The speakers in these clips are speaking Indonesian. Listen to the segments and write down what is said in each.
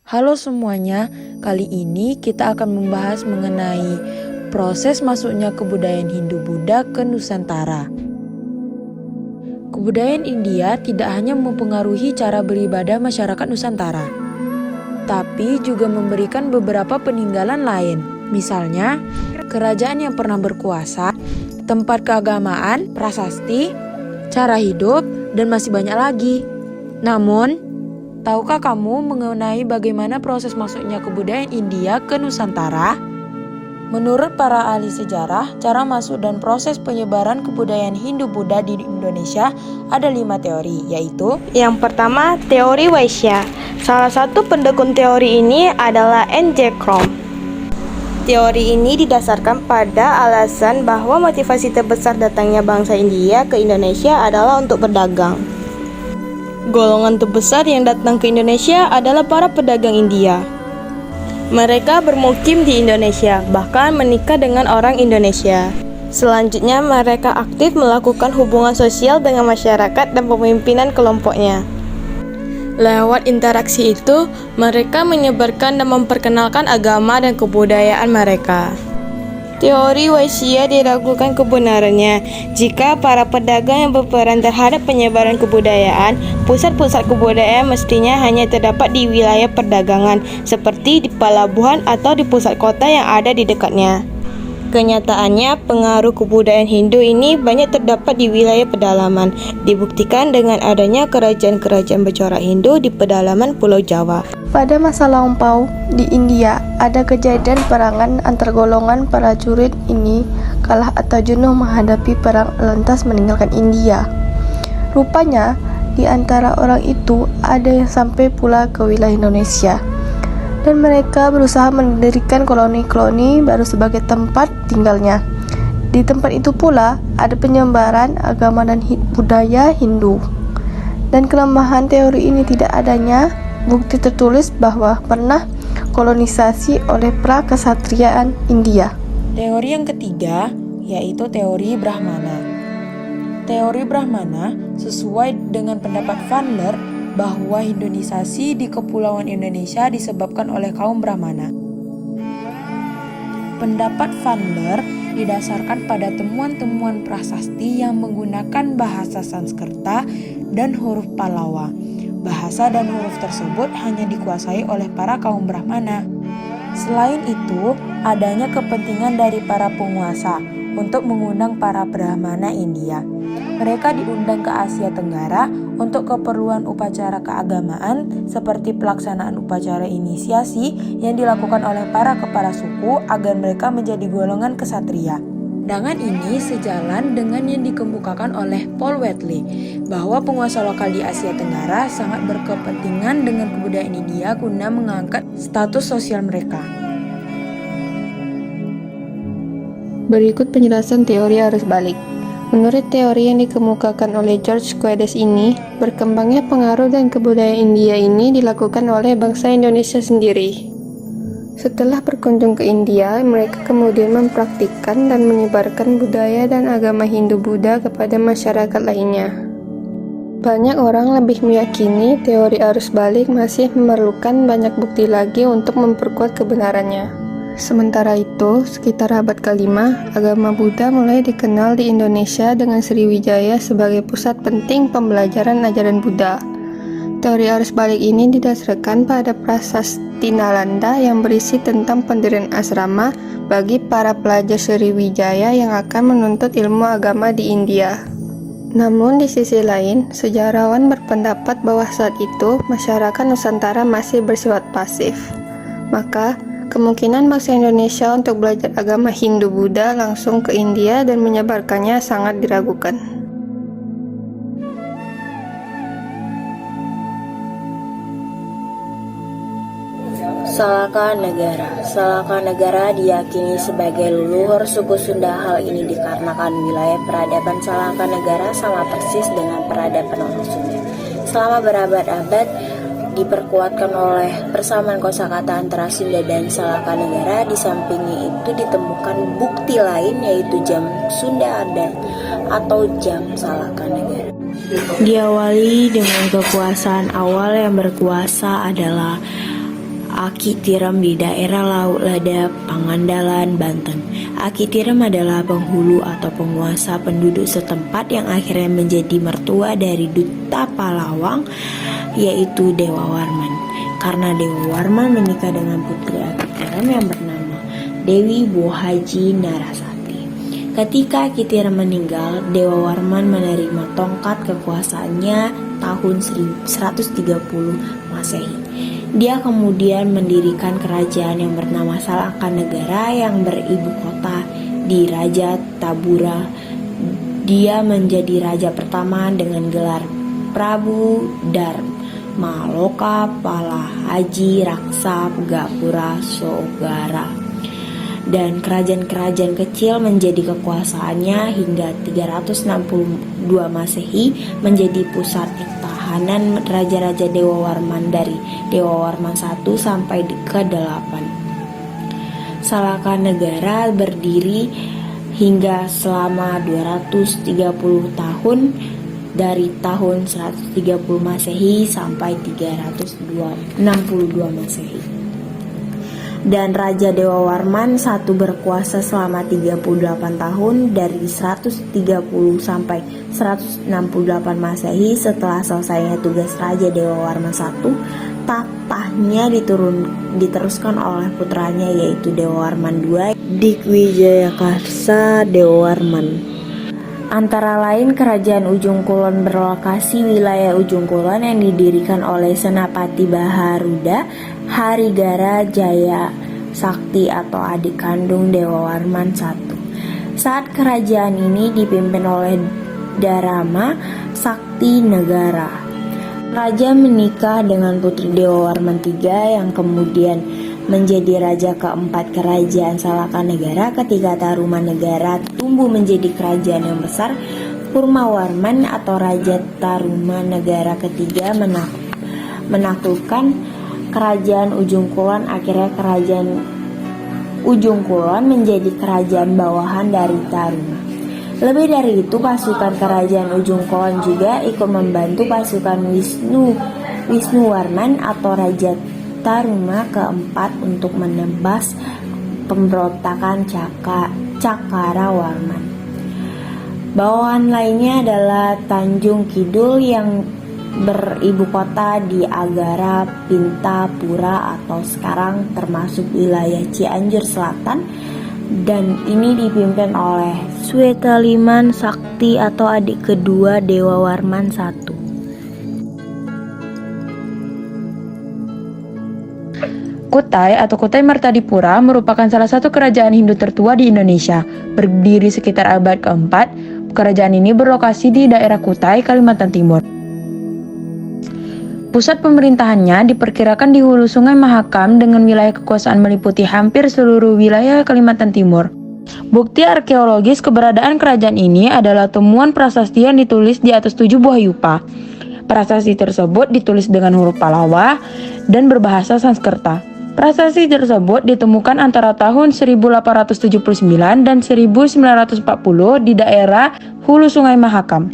Halo semuanya, kali ini kita akan membahas mengenai proses masuknya kebudayaan Hindu-Buddha ke Nusantara. Kebudayaan India tidak hanya mempengaruhi cara beribadah masyarakat Nusantara, tapi juga memberikan beberapa peninggalan lain. Misalnya, kerajaan yang pernah berkuasa, tempat keagamaan, prasasti, cara hidup, dan masih banyak lagi. Namun, tahukah kamu mengenai bagaimana proses masuknya kebudayaan India ke Nusantara? Menurut para ahli sejarah, cara masuk dan proses penyebaran kebudayaan Hindu-Buddha di Indonesia ada 5 teori, yaitu: Yang pertama, teori Vaishya. Salah satu pendukung teori ini adalah N.J. Krom. Teori ini didasarkan pada alasan bahwa motivasi terbesar datangnya bangsa India ke Indonesia adalah untuk berdagang. Golongan terbesar yang datang ke Indonesia adalah para pedagang India. Mereka bermukim di Indonesia, bahkan menikah dengan orang Indonesia. Selanjutnya, mereka aktif melakukan hubungan sosial dengan masyarakat dan pemimpinan kelompoknya. Lewat interaksi itu, mereka menyebarkan dan memperkenalkan agama dan kebudayaan mereka. Teori Vaishya diragukan kebenarannya. Jika para pedagang yang berperan terhadap penyebaran kebudayaan, pusat-pusat kebudayaan mestinya hanya terdapat di wilayah perdagangan, seperti di pelabuhan atau di pusat kota yang ada di dekatnya. Kenyataannya, pengaruh kebudayaan Hindu ini banyak terdapat di wilayah pedalaman, dibuktikan dengan adanya kerajaan-kerajaan bercorak Hindu di pedalaman Pulau Jawa. Pada masa lampau, di India, ada kejadian perangan antar golongan prajurit ini kalah atau jenuh menghadapi perang lantas meninggalkan India. Rupanya, di antara orang itu ada yang sampai pula ke wilayah Indonesia, dan mereka berusaha mendirikan koloni-koloni baru sebagai tempat tinggalnya. Di tempat itu pula ada penyebaran agama dan budaya Hindu. Dan kelemahan teori ini tidak adanya bukti tertulis bahwa pernah kolonisasi oleh pra-kesatriaan India. Teori yang ketiga yaitu teori Brahmana. Teori Brahmana sesuai dengan pendapat Vandler bahwa Hinduisasi di Kepulauan Indonesia disebabkan oleh kaum Brahmana. Pendapat Vandler didasarkan pada temuan-temuan prasasti yang menggunakan bahasa Sanskerta dan huruf Pallawa. Bahasa dan huruf tersebut hanya dikuasai oleh para kaum Brahmana. Selain itu, adanya kepentingan dari para penguasa untuk mengundang para Brahmana India. Mereka diundang ke Asia Tenggara untuk keperluan upacara keagamaan seperti pelaksanaan upacara inisiasi yang dilakukan oleh para kepala suku agar mereka menjadi golongan kesatria. Pandangan ini sejalan dengan yang dikemukakan oleh Paul Wheatley bahwa penguasa lokal di Asia Tenggara sangat berkepentingan dengan kebudayaan India guna mengangkat status sosial mereka. Berikut penjelasan teori arus balik. Menurut teori yang dikemukakan oleh George Quedes ini, berkembangnya pengaruh dan kebudayaan India ini dilakukan oleh bangsa Indonesia sendiri. Setelah berkunjung ke India, mereka kemudian mempraktikkan dan menyebarkan budaya dan agama Hindu-Buddha kepada masyarakat lainnya. Banyak orang lebih meyakini teori arus balik masih memerlukan banyak bukti lagi untuk memperkuat kebenarannya. Sementara itu, sekitar abad ke-5, agama Buddha mulai dikenal di Indonesia dengan Sriwijaya sebagai pusat penting pembelajaran ajaran Buddha. Teori arus balik ini didasarkan pada prasasti Nalanda yang berisi tentang pendirian asrama bagi para pelajar Sriwijaya yang akan menuntut ilmu agama di India. Namun di sisi lain, sejarawan berpendapat bahwa saat itu masyarakat Nusantara masih bersifat pasif. Maka, kemungkinan bangsa Indonesia untuk belajar agama Hindu-Buddha langsung ke India dan menyebarkannya sangat diragukan. Salaka Negara. Salaka Negara diyakini sebagai leluhur suku Sunda. Hal ini dikarenakan wilayah peradaban Salaka Negara sama persis dengan peradaban orang Sunda. Selama berabad-abad diperkuatkan oleh persamaan kosakata antara Sunda dan Salaka Negara. Di sampingnya itu ditemukan bukti lain yaitu jam Sunda atau jam Salaka Negara. Diawali dengan kekuasaan awal yang berkuasa adalah Aki Tirem di daerah Laut Lada, Pangandaran, Banten. Aki Tirem adalah penghulu atau penguasa penduduk setempat yang akhirnya menjadi mertua dari Duta Palawang, yaitu Dewa Warman. Karena Dewa Warman menikah dengan putri Aki Tirem yang bernama Dewi Bohaji Narasati. Ketika Aki Tirem meninggal, Dewa Warman menerima tongkat kekuasaannya tahun 130 Masehi. Dia kemudian mendirikan kerajaan yang bernama Salakanegara yang beribu kota di Raja Tabura. Dia menjadi raja pertama dengan gelar Prabu Dharma Loka Pala Haji Raksa Gapura Sogara. Dan kerajaan-kerajaan kecil menjadi kekuasaannya hingga 362 Masehi menjadi pusat pertahanan raja-raja Dewa Warman dari Dewa Warman 1 sampai ke-8. Salakanegara berdiri hingga selama 230 tahun dari tahun 130 Masehi sampai 362 Masehi. Dan Raja Dewa Warman 1 berkuasa selama 38 tahun dari 130 sampai 168 Masehi. Setelah selesainya tugas Raja Dewa Warman 1, tatahnya diteruskan oleh putranya yaitu Dewa Warman 2, Dikwijayakasa Dewa Warman. Antara lain Kerajaan Ujung Kulon berlokasi wilayah Ujung Kulon yang didirikan oleh Senapati Baharuda Harigara Jaya Sakti atau adik kandung Dewa Warman I. Saat kerajaan ini dipimpin oleh Dharma Sakti Negara. Raja menikah dengan putri Dewa Warman III yang kemudian menjadi raja keempat kerajaan Salakanegara. Ketika Tarumanegara tumbuh menjadi kerajaan yang besar, Purmawarman atau Raja Tarumanegara ketiga menaklukkan kerajaan Ujung Kulon. Akhirnya kerajaan Ujung Kulon menjadi kerajaan bawahan dari Taruma. Lebih dari itu, pasukan kerajaan Ujung Kulon juga ikut membantu pasukan Wisnuwarman atau Raja Taruma keempat untuk menebas pemberontakan Cakarawarman. Bawahan lainnya adalah Tanjung Kidul yang beribu kota di Agara Pintapura atau sekarang termasuk wilayah Cianjur Selatan, dan ini dipimpin oleh Swetaliman Sakti atau adik kedua Dewa Warman I. Kutai atau Kutai Martadipura merupakan salah satu kerajaan Hindu tertua di Indonesia. Berdiri sekitar abad keempat, kerajaan ini berlokasi di daerah Kutai, Kalimantan Timur. Pusat pemerintahannya diperkirakan di hulu Sungai Mahakam dengan wilayah kekuasaan meliputi hampir seluruh wilayah Kalimantan Timur. Bukti arkeologis keberadaan kerajaan ini adalah temuan prasasti yang ditulis di atas 7 buah yupa. Prasasti tersebut ditulis dengan huruf Palawa dan berbahasa Sanskerta. Prasasti tersebut ditemukan antara tahun 1879 dan 1940 di daerah hulu Sungai Mahakam.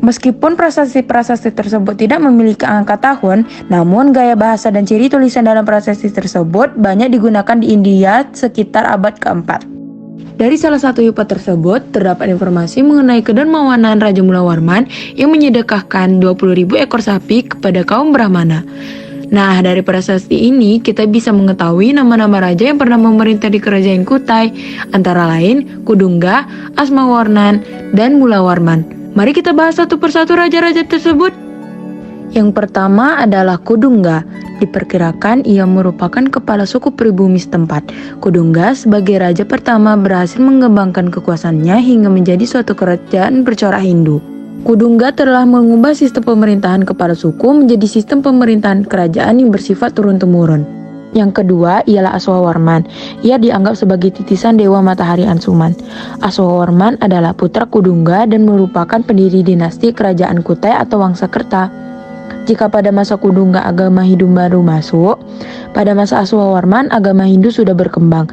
Meskipun prasasti-prasasti tersebut tidak memiliki angka tahun, namun gaya bahasa dan ciri tulisan dalam prasasti tersebut banyak digunakan di India sekitar abad keempat. Dari salah satu yupa tersebut, terdapat informasi mengenai kedermawanan Raja Mula Warman yang menyedekahkan 20.000 ekor sapi kepada kaum Brahmana. Nah, dari prasasti ini kita bisa mengetahui nama-nama raja yang pernah memerintah di kerajaan Kutai, antara lain Kudungga, Asmawarman, dan Mula Warman. Mari kita bahas satu persatu raja-raja tersebut. Yang pertama adalah Kudungga. Diperkirakan ia merupakan kepala suku pribumi setempat. Kudungga sebagai raja pertama berhasil mengembangkan kekuasaannya hingga menjadi suatu kerajaan bercorak Hindu. Kudungga telah mengubah sistem pemerintahan kepala suku menjadi sistem pemerintahan kerajaan yang bersifat turun-temurun. Yang kedua ialah Aswawarman. Ia dianggap sebagai titisan Dewa Matahari Ansuman. Aswawarman adalah putra Kudungga dan merupakan pendiri dinasti kerajaan Kutai atau Wangsakerta. Jika pada masa Kudungga agama Hindu baru masuk, pada masa Aswawarman agama Hindu sudah berkembang.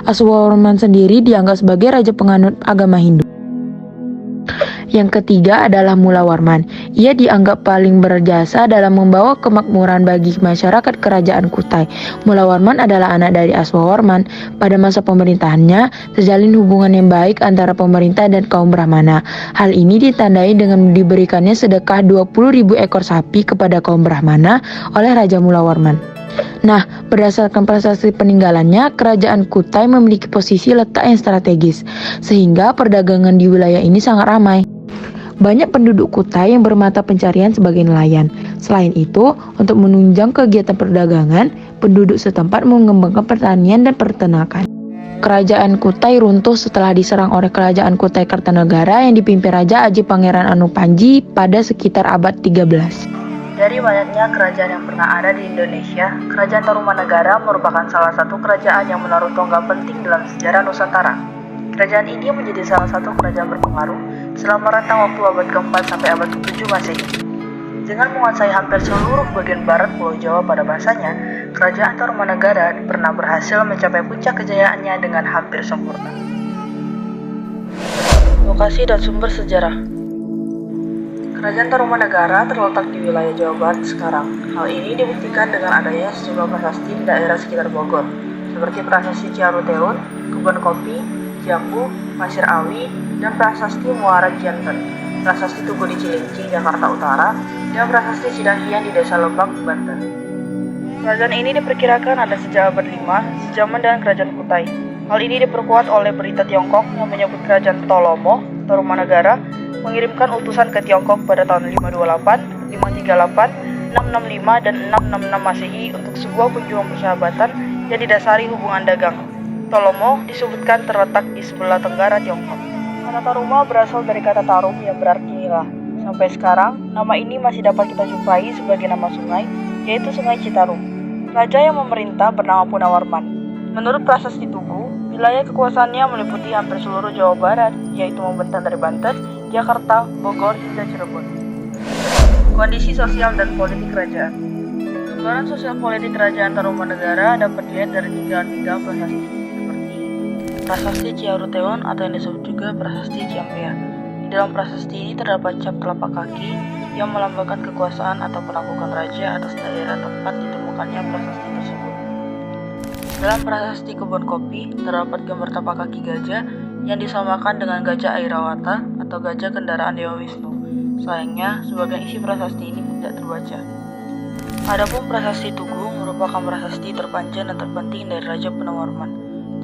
Aswawarman sendiri dianggap sebagai raja penganut agama Hindu. Yang ketiga adalah Mula Warman. Ia dianggap paling berjasa dalam membawa kemakmuran bagi masyarakat kerajaan Kutai. Mula Warman adalah anak dari Aswawarman. Pada masa pemerintahannya, terjalin hubungan yang baik antara pemerintah dan kaum Brahmana. Hal ini ditandai dengan diberikannya sedekah 20.000 ekor sapi kepada kaum Brahmana oleh Raja Mula Warman. Nah, berdasarkan prasasti peninggalannya, kerajaan Kutai memiliki posisi letak yang strategis, sehingga perdagangan di wilayah ini sangat ramai. Banyak penduduk Kutai yang bermata pencarian sebagai nelayan. Selain itu, untuk menunjang kegiatan perdagangan, penduduk setempat mengembangkan pertanian dan peternakan. Kerajaan Kutai runtuh setelah diserang oleh kerajaan Kutai Kartanegara yang dipimpin Raja Aji Pangeran Anupanji pada sekitar abad 13. Dari banyaknya kerajaan yang pernah ada di Indonesia, Kerajaan Tarumanagara merupakan salah satu kerajaan yang menaruh tonggak penting dalam sejarah Nusantara. Kerajaan ini menjadi salah satu kerajaan berpengaruh selama rentang waktu abad ke-4 sampai abad ke-7 Masehi. Dengan menguasai hampir seluruh bagian barat Pulau Jawa pada masanya, Kerajaan Tarumanagara pernah berhasil mencapai puncak kejayaannya dengan hampir sempurna. Lokasi dan sumber sejarah. Kerajaan Tarumanagara terletak di wilayah Jawa Barat sekarang. Hal ini dibuktikan dengan adanya sejumlah prasasti di daerah sekitar Bogor, seperti Prasasti Ciaruteun, Kebun Kopi, Jambu, Pasir Awi, dan Prasasti Muara Janten, Prasasti Tugu di Cilincing, Jakarta Utara, dan Prasasti Cidahian di Desa Lebak, Banten. Kerajaan ini diperkirakan ada sejak abad 5, sejaman dengan Kerajaan Kutai. Hal ini diperkuat oleh berita Tiongkok yang menyebut Kerajaan Ptolomo, Tarumanagara, mengirimkan utusan ke Tiongkok pada tahun 528, 538, 665, dan 666 Masehi untuk sebuah kunjungan persahabatan yang didasari hubungan dagang. Ptolomo disebutkan terletak di sebelah tenggara Tiongkok. Kata Taruma berasal dari kata tarum yang berarti nila. Sampai sekarang, nama ini masih dapat kita jumpai sebagai nama sungai, yaitu Sungai Citarum. Raja yang memerintah bernama Punawarman. Menurut Prasasti Tugu, wilayah kekuasaannya meliputi hampir seluruh Jawa Barat, yaitu membentang dari Banten, Jakarta, Bogor, hingga Cirebon. Kondisi sosial dan politik kerajaan. Gambaran sosial politik kerajaan Tarumanagara dapat dilihat dari tiga prasasti, seperti Prasasti Ciaruteun atau yang disebut juga Prasasti Ciampea. Di dalam prasasti ini terdapat cap telapak kaki yang melambangkan kekuasaan atau penaklukan raja atas daerah tempat ditemukannya prasasti tersebut. Dalam Prasasti Kebun Kopi terdapat gambar tapak kaki gajah yang disamakan dengan gajah Airawata atau gajah kendaraan Dewa Wisnu. Sayangnya, sebagian isi prasasti ini tidak terbaca. Adapun Prasasti Tugu merupakan prasasti terpanjang dan terpenting dari Raja Punawarman.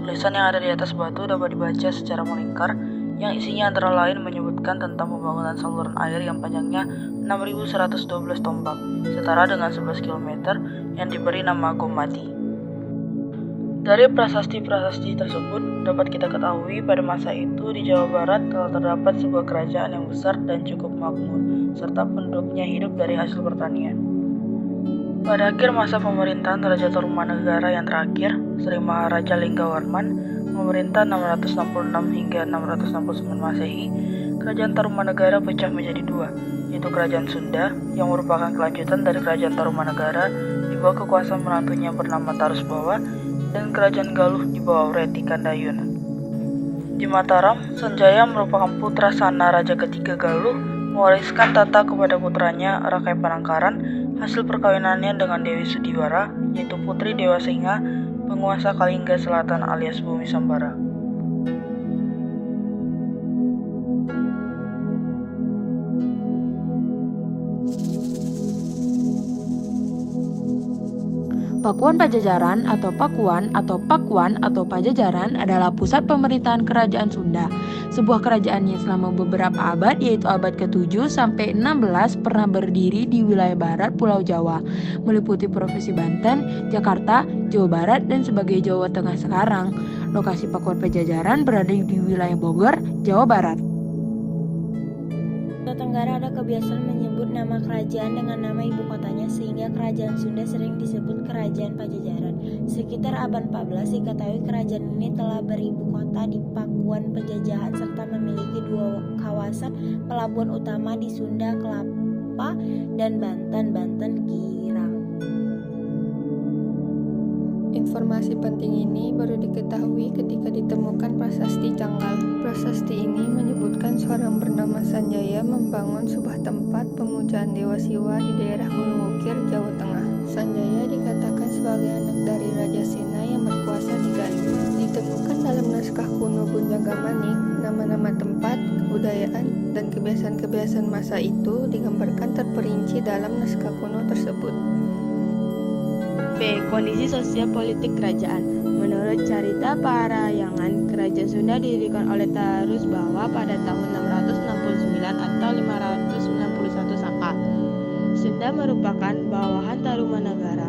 Tulisan yang ada di atas batu dapat dibaca secara melingkar, yang isinya antara lain menyebutkan tentang pembangunan saluran air yang panjangnya 6.112 tombak, setara dengan 11 km, yang diberi nama Gomati. Dari prasasti-prasasti tersebut dapat kita ketahui pada masa itu di Jawa Barat telah terdapat sebuah kerajaan yang besar dan cukup makmur, serta penduduknya hidup dari hasil pertanian. Pada akhir masa pemerintahan Raja Tarumanagara yang terakhir, Sri Maharaja Linggawarman, memerintah 666 hingga 669 Masehi, Kerajaan Tarumanagara pecah menjadi dua, yaitu Kerajaan Sunda yang merupakan kelanjutan dari Kerajaan Tarumanagara di bawah kekuasaan menantunya bernama Tarusbawa, dan Kerajaan Galuh di bawah Reti Kandayun. Di Mataram, Sanjaya merupakan putra Sana Raja ketiga Galuh, mewariskan tata kepada putranya Rakai Panangkaran hasil perkawinannya dengan Dewi Sudiwara, yaitu putri Dewa Singa, penguasa Kalingga Selatan alias Bumi Sambara. Pakuan Pajajaran atau Pakuan atau Pakuan atau Pajajaran adalah pusat pemerintahan kerajaan Sunda, sebuah kerajaan yang selama beberapa abad yaitu abad ke-7 sampai 16 pernah berdiri di wilayah barat Pulau Jawa, meliputi Provinsi Banten, Jakarta, Jawa Barat, dan sebagai Jawa Tengah sekarang. Lokasi Pakuan Pajajaran berada di wilayah Bogor, Jawa Barat. Nusa Tenggara ada kebiasaan menyebut nama kerajaan dengan nama ibu kotanya sehingga kerajaan Sunda sering disebut Kerajaan Pajajaran. Sekitar abad 14 diketahui kerajaan ini telah beribu kota di Pakuan Penjajahan serta memiliki dua kawasan pelabuhan utama di Sunda Kelapa dan Banten Girang. Informasi penting ini baru diketahui ketika ditemukan prasasti janggal. Prasasti ini menyebutkan seorang bernama Sanjaya membangun sebuah tempat pemujaan Dewa Siwa di daerah Gunung Ukir, Jawa Tengah. Sanjaya dikatakan sebagai anak dari Raja Sena yang berkuasa di Galuh. Ditemukan dalam naskah kuno Gunjagamanik, nama-nama tempat, kebudayaan, dan kebiasaan-kebiasaan masa itu digambarkan terperinci dalam naskah kuno tersebut. B. Kondisi sosial politik kerajaan. Menurut carita parayangan, kerajaan Sunda didirikan oleh Tarus Bawa pada tahun 669 atau 591 Saka. Sunda merupakan bawahan Tarumanagara.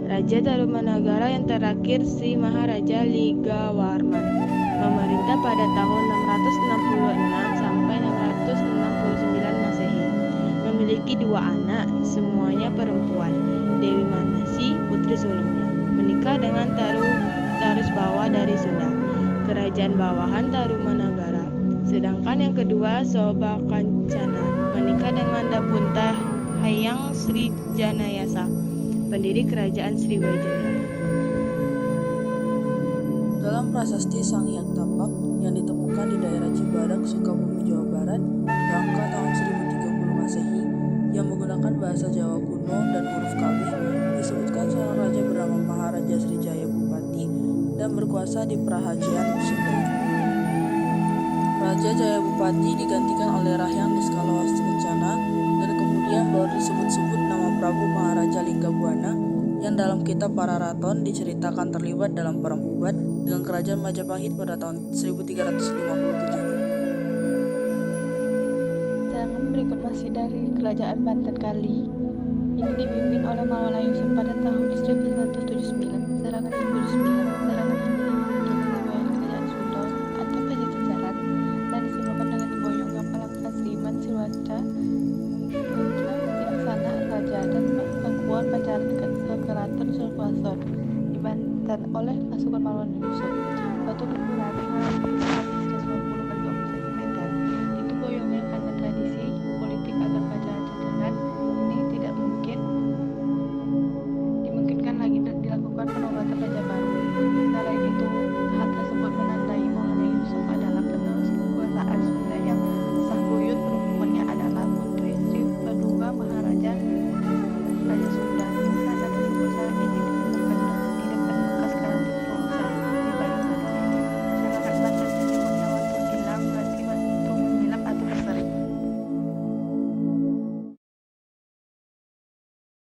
Raja Tarumanagara yang terakhir Sri Maharaja Ligawarman memerintah pada tahun 666 sampai 669 Masehi. Memiliki 2 anak, semuanya perempuan. Dewi Manasi, putri sulungnya, menikah dengan Tarus Bawa dari Sunda, kerajaan bawahan Tarumanagara. Sedangkan yang kedua, Soba Kancana, menikah dengan Dapunta Hayang Sri Janayasa, pendiri kerajaan Sriwijaya. Dalam prasasti Sang Hyang Tapak yang ditemukan di daerah Cibadak, Sukabumi, Jawa Barat, angka tahun 1030 Masehi, yang menggunakan bahasa Jawa kuno dan huruf Kawi, disebutkan seorang raja bernama Maharaja Srijaya Bupati dan berkuasa di Prahajian Sunda. Raja Jaya Bupati digantikan oleh Rahyang Niskalawasti Kencana dan kemudian baru disebut-sebut nama Prabu Maharaja Linggabuana yang dalam kitab Pararaton diceritakan terlibat dalam perang Pubat dengan kerajaan Majapahit pada tahun 1357. Serangan berikut masih dari kerajaan Banten Kali. Ini dipimpin oleh Maulana Yusuf pada tahun 1179. Serangan 99. Serangan ini dipimpin oleh kerajaan Sunda atau Pajajaran dan disebabkan dengan diboyongnya Palangka Sriman Sriwaca untuk Silaksana Raja dan Pangkuan Pajajaran ke Keraton Sulawesi di Banten oleh pasukan Maulana Yusuf. Batu Kepulauan